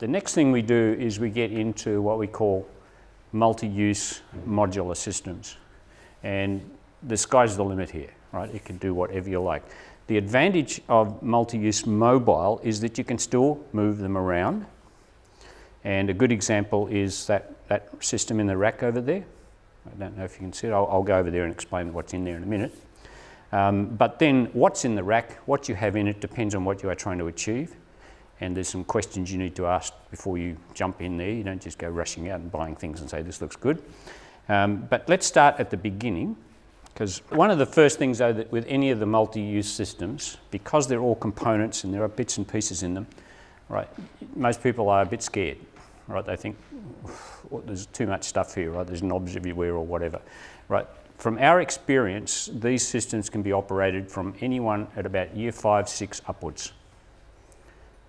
The next thing we do is we get into what we call multi-use modular systems. And the sky's the limit here, right? It can do whatever you like. The advantage of multi-use mobile is that you can still move them around. And a good example is that system in the rack over there. I don't know if you can see it. I'll go over there and explain what's in there in a minute. But then what's in the rack, what you have in it, depends on what you are trying to achieve. And there's some questions you need to ask before you jump in there. You don't just go rushing out and buying things and say, this looks good. But let's start at the beginning, because one of the first things, though, that with any of the multi-use systems, because they're all components and there are bits and pieces in them, right, most people are a bit scared, right? They think, well, there's too much stuff here, right? There's knobs everywhere or whatever, right? From our experience, these systems can be operated from anyone at about year 5, 6 upwards,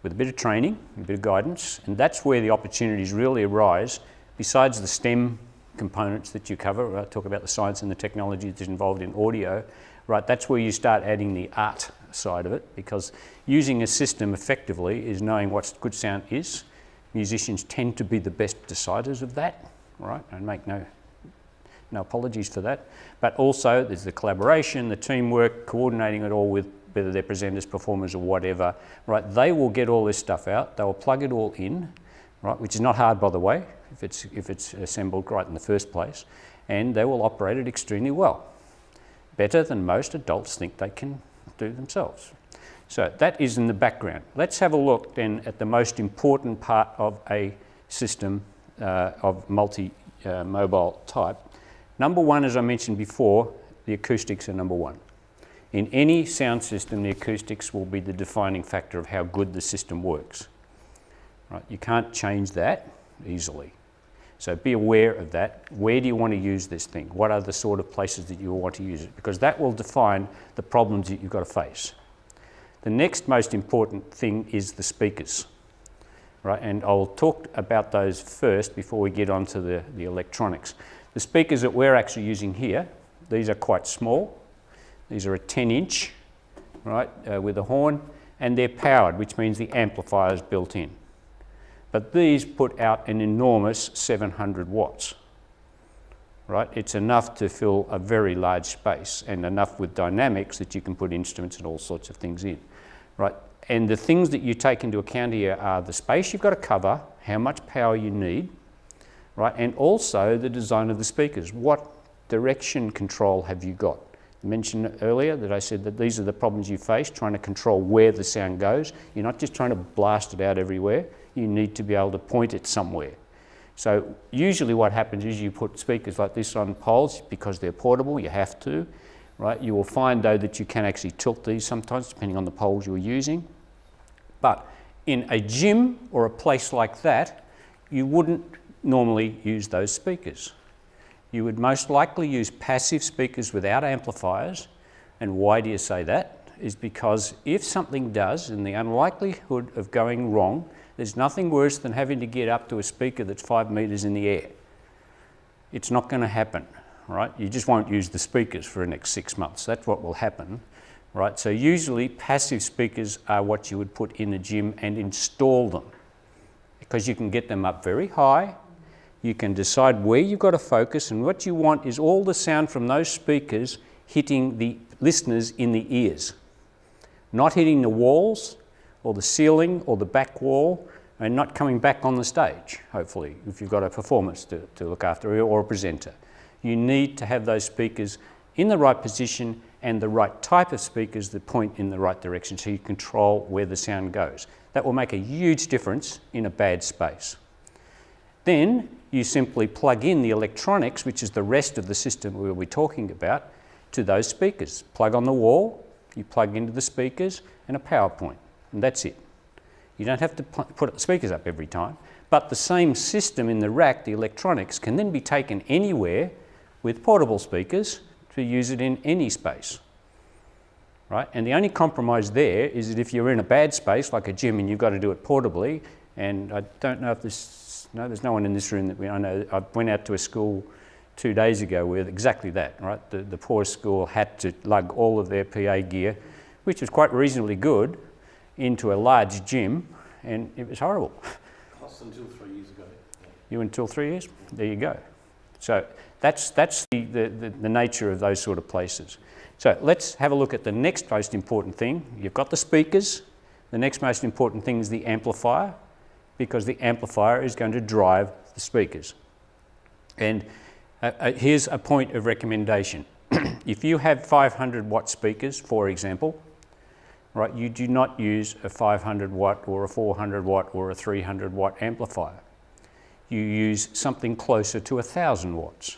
with a bit of training, a bit of guidance, and that's where the opportunities really arise, besides the STEM components that you cover, right? Talk about the science and the technology that's involved in audio, right? That's where you start adding the art side of it, because using a system effectively is knowing what good sound is. Musicians tend to be the best deciders of that, right? And make no apologies for that. But also there's the collaboration, the teamwork, coordinating it all with whether they're presenters, performers or whatever, right? They will get all this stuff out, they will plug it all in, right? Which is not hard, by the way, if it's assembled right in the first place, and they will operate it extremely well. Better than most adults think they can do themselves. So that is in the background. Let's have a look then at the most important part of a system of multi-mobile type. Number one, as I mentioned before, the acoustics are number one. In any sound system, the acoustics will be the defining factor of how good the system works. Right? You can't change that easily. So be aware of that. Where do you want to use this thing? What are the sort of places that you want to use it? Because that will define the problems that you've got to face. The next most important thing is the speakers. Right? And I'll talk about those first before we get on to the electronics. The speakers that we're actually using here, these are quite small. These are a 10-inch, right, with a horn, and they're powered, which means the amplifier is built in. But these put out an enormous 700 watts, right? It's enough to fill a very large space, and enough with dynamics that you can put instruments and all sorts of things in, right? And the things that you take into account here are the space you've got to cover, how much power you need, right? And also the design of the speakers. What direction control have you got? I mentioned earlier that I said that these are the problems you face, trying to control where the sound goes. You're not just trying to blast it out everywhere. You need to be able to point it somewhere. So usually what happens is you put speakers like this on poles because they're portable, you have to, right? You will find though that you can actually tilt these sometimes depending on the poles you're using. But in a gym or a place like that, you wouldn't normally use those speakers. You would most likely use passive speakers without amplifiers. And why do you say that? Is because if something does, and the unlikelihood of going wrong, there's nothing worse than having to get up to a speaker that's 5 meters in the air. It's not going to happen, right? You just won't use the speakers for the next 6 months. That's what will happen, right? So usually passive speakers are what you would put in a gym and install them, because you can get them up very high. You can decide where you've got to focus, and what you want is all the sound from those speakers hitting the listeners in the ears, not hitting the walls or the ceiling or the back wall, and not coming back on the stage, hopefully, if you've got a performance to look after or a presenter. You need to have those speakers in the right position and the right type of speakers that point in the right direction so you control where the sound goes. That will make a huge difference in a bad space. Then you simply plug in the electronics, which is the rest of the system we'll be talking about, to those speakers. Plug on the wall, you plug into the speakers and a power point, and that's it. You don't have to put the speakers up every time, but the same system in the rack, the electronics, can then be taken anywhere with portable speakers to use it in any space, right? And the only compromise there is that if you're in a bad space like a gym and you've got to do it portably, and I don't know if there's no one in this room that I know. I went out to a school 2 days ago with exactly that, right? The poorest school had to lug all of their PA gear, which was quite reasonably good, into a large gym, and it was horrible. Plus until 3 years ago. Yeah. You until 3 years? There you go. So that's the nature of those sort of places. So let's have a look at the next most important thing. You've got the speakers. The next most important thing is the amplifier, because the amplifier is going to drive the speakers. And here's a point of recommendation. If you have 500 watt speakers, for example, right, you do not use a 500 watt or a 400 watt or a 300 watt amplifier. You use something closer to 1,000 watts,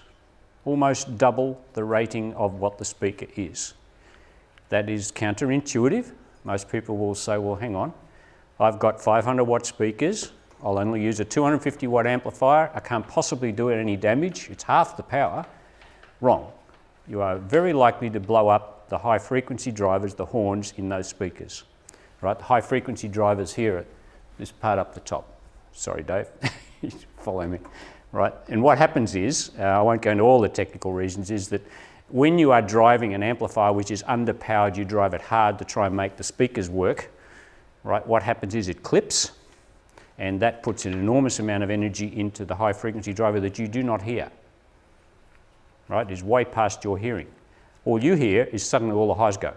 almost double the rating of what the speaker is. That is counterintuitive. Most people will say, well, hang on, I've got 500 watt speakers, I'll only use a 250 watt amplifier, I can't possibly do it any damage, it's half the power. Wrong. You are very likely to blow up the high frequency drivers, the horns in those speakers. Right, the high frequency drivers here at this part up the top. Sorry, Dave, follow me. Right, and what happens is, I won't go into all the technical reasons, is that when you are driving an amplifier which is underpowered, you drive it hard to try and make the speakers work, right, what happens is it clips, and that puts an enormous amount of energy into the high frequency driver that you do not hear. Right, it's way past your hearing. All you hear is suddenly all the highs go.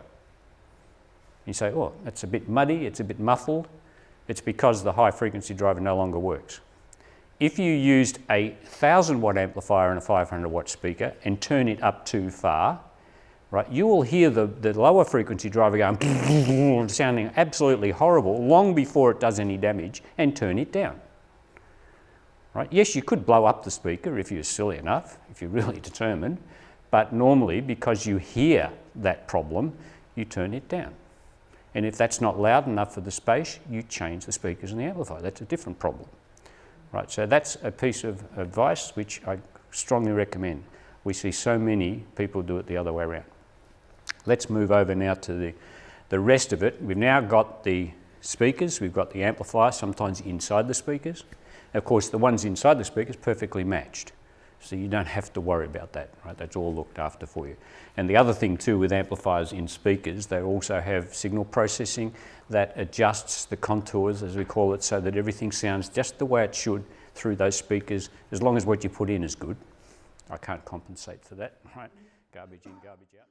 You say, oh, that's a bit muddy, it's a bit muffled. It's because the high frequency driver no longer works. If you used a 1,000 watt amplifier and a 500 watt speaker and turn it up too far, right, you will hear the lower frequency driver going sounding absolutely horrible long before it does any damage, and turn it down. Right? Yes, you could blow up the speaker if you're silly enough, if you're really determined, but normally because you hear that problem, you turn it down. And if that's not loud enough for the space, you change the speakers in the amplifier. That's a different problem. Right, so that's a piece of advice which I strongly recommend. We see so many people do it the other way around. Let's move over now to the rest of it. We've now got the speakers, we've got the amplifier, sometimes inside the speakers. Of course, the ones inside the speakers perfectly matched. So you don't have to worry about that, right? That's all looked after for you. And the other thing too with amplifiers in speakers, they also have signal processing that adjusts the contours, as we call it, so that everything sounds just the way it should through those speakers, as long as what you put in is good. I can't compensate for that, right? Garbage in, garbage out.